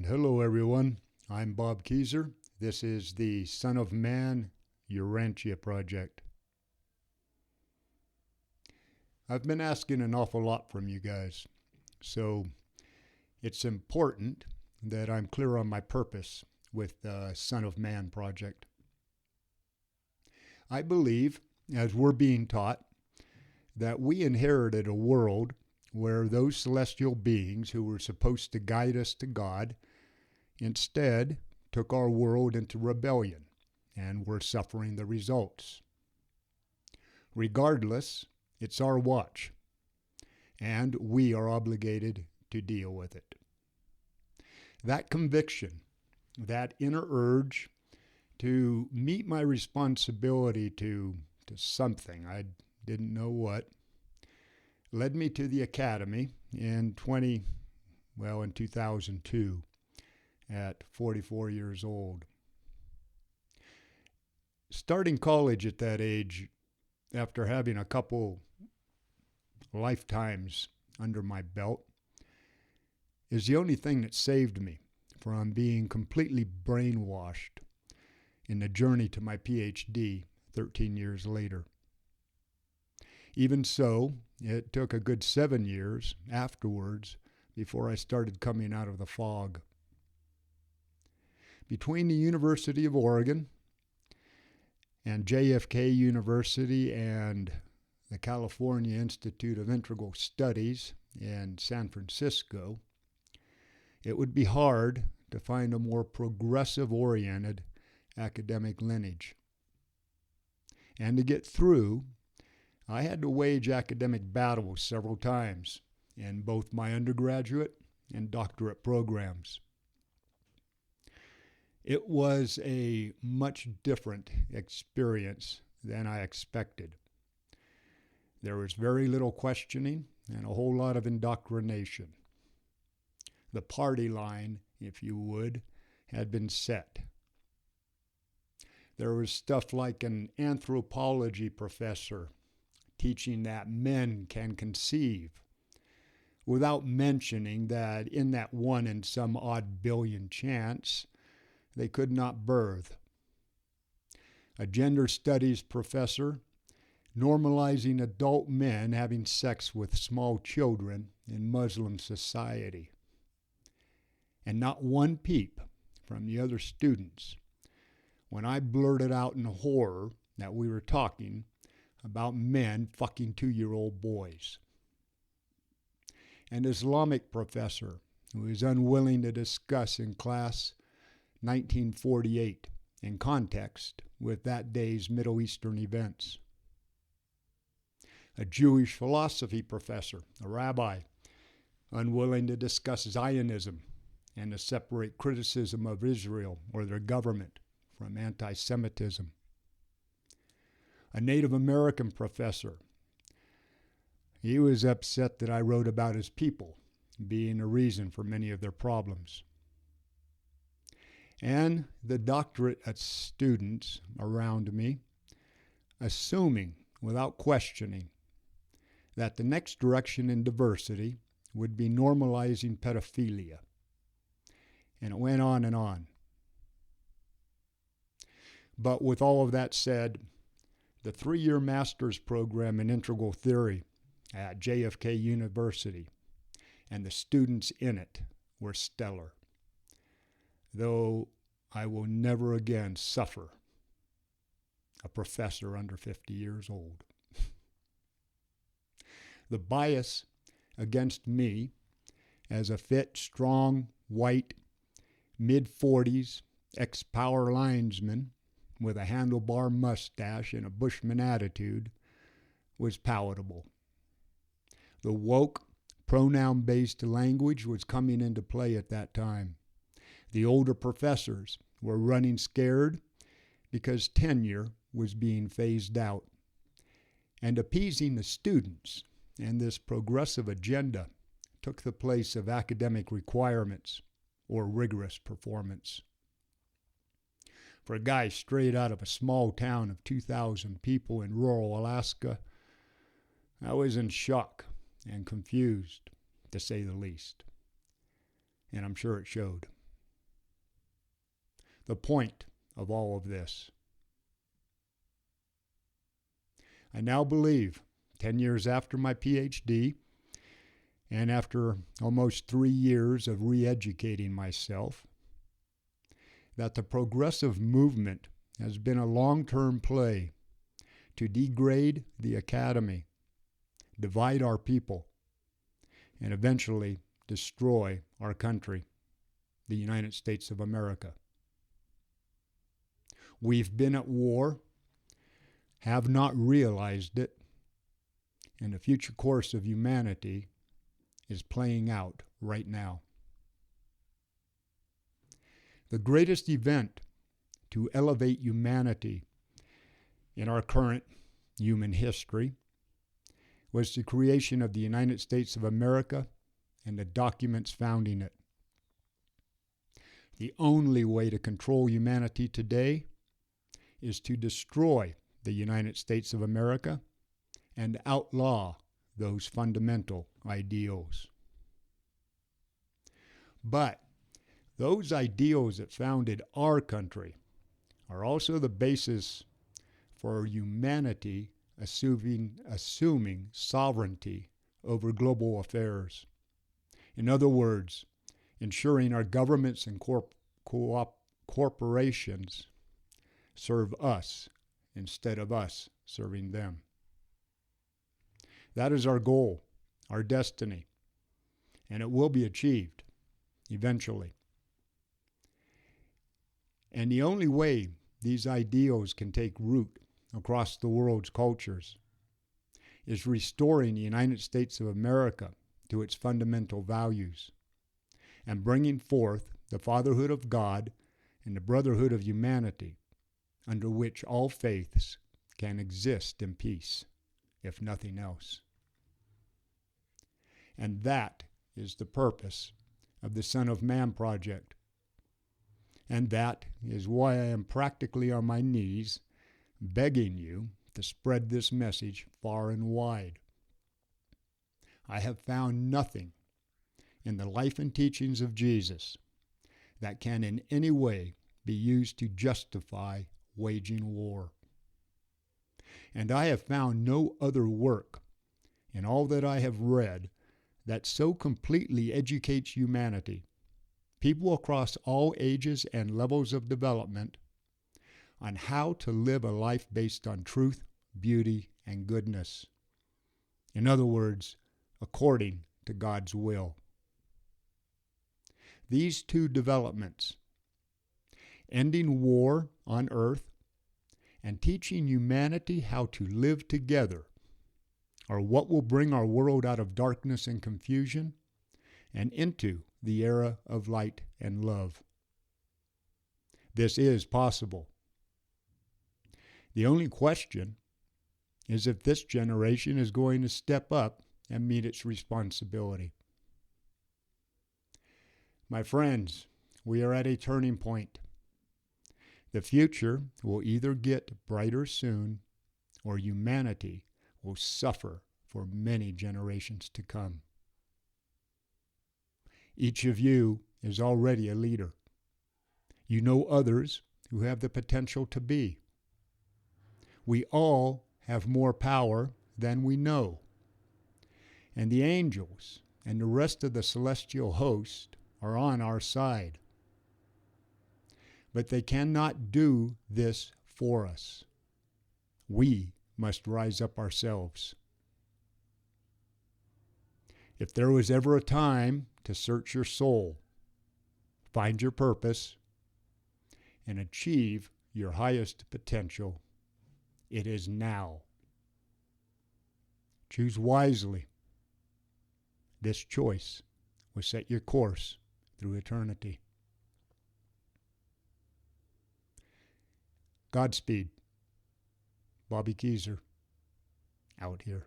And hello, everyone. I'm Bob Keyser. This is the Son of Man Urantia Project. I've been asking an awful lot from you guys, so it's important that I'm clear on my purpose with the Son of Man Project. I believe, as we're being taught, that we inherited a world where those celestial beings who were supposed to guide us to God instead took our world into rebellion, and we're suffering the results. Regardless, it's our watch, and we are obligated to deal with it. That conviction, that inner urge to meet my responsibility to something, I didn't know what, led me to the academy in 2002 at 44 years old. Starting college at that age, after having a couple lifetimes under my belt, is the only thing that saved me from being completely brainwashed in the journey to my PhD 13 years later. Even so, it took a good 7 years afterwards before I started coming out of the fog. Between the University of Oregon and JFK University and the California Institute of Integral Studies in San Francisco, it would be hard to find a more progressive-oriented academic lineage. And to get through, I had to wage academic battles several times in both my undergraduate and doctorate programs. It was a much different experience than I expected. There was very little questioning and a whole lot of indoctrination. The party line, if you would, had been set. There was stuff like an anthropology professor teaching that men can conceive, without mentioning that in that 1 in some odd billion chance, they could not birth. A gender studies professor normalizing adult men having sex with small children in Muslim society. And not one peep from the other students when I blurted out in horror that we were talking about men fucking 2-year-old boys. An Islamic professor who was unwilling to discuss in class 1948 in context with that day's Middle Eastern events. A Jewish philosophy professor, a rabbi, unwilling to discuss Zionism and to separate criticism of Israel or their government from anti-Semitism. A Native American professor. He was upset that I wrote about his people being a reason for many of their problems. And the doctorate students around me, assuming without questioning that the next direction in diversity would be normalizing pedophilia. And it went on and on. But with all of that said, the 3-year master's program in integral theory at JFK University and the students in it were stellar, though I will never again suffer a professor under 50 years old. The bias against me as a fit, strong, white, mid-40s, ex-power linesman with a handlebar mustache and a Bushman attitude was palatable. The woke, pronoun-based language was coming into play at that time. The older professors were running scared because tenure was being phased out. And appeasing the students and this progressive agenda took the place of academic requirements or rigorous performance. For a guy straight out of a small town of 2,000 people in rural Alaska, I was in shock and confused, to say the least. And I'm sure it showed. the point of all of this. I now believe, 10 years after my PhD, and after almost 3 years of re-educating myself, that the progressive movement has been a long-term play to degrade the academy, divide our people, and eventually destroy our country, the United States of America. We've been at war, have not realized it, and the future course of humanity is playing out right now. The greatest event to elevate humanity in our current human history was the creation of the United States of America and the documents founding it. The only way to control humanity today is to destroy the United States of America and outlaw those fundamental ideals. But those ideals that founded our country are also the basis for humanity assuming sovereignty over global affairs. In other words, ensuring our governments and corporations serve us instead of us serving them. That is our goal, our destiny, and it will be achieved eventually. And the only way these ideals can take root across the world's cultures is restoring the United States of America to its fundamental values and bringing forth the fatherhood of God and the brotherhood of humanity, under which all faiths can exist in peace, if nothing else. And that is the purpose of the Son of Man Project. And that is why I am practically on my knees begging you to spread this message far and wide. I have found nothing in the life and teachings of Jesus that can in any way be used to justify waging war. And I have found no other work in all that I have read that so completely educates humanity, people across all ages and levels of development, on how to live a life based on truth, beauty, and goodness. In other words, according to God's will. These two developments, ending war on earth and teaching humanity how to live together, are what will bring our world out of darkness and confusion and into the era of light and love. This is possible. The only question is if this generation is going to step up and meet its responsibility. My friends, we are at a turning point. The future will either get brighter soon, or humanity will suffer for many generations to come. Each of you is already a leader. You know others who have the potential to be. We all have more power than we know. And the angels and the rest of the celestial host are on our side. But they cannot do this for us. We must rise up ourselves. If there was ever a time to search your soul, find your purpose, and achieve your highest potential, it is now. Choose wisely. This choice will set your course through eternity. Godspeed. Bobby Keezer, out here.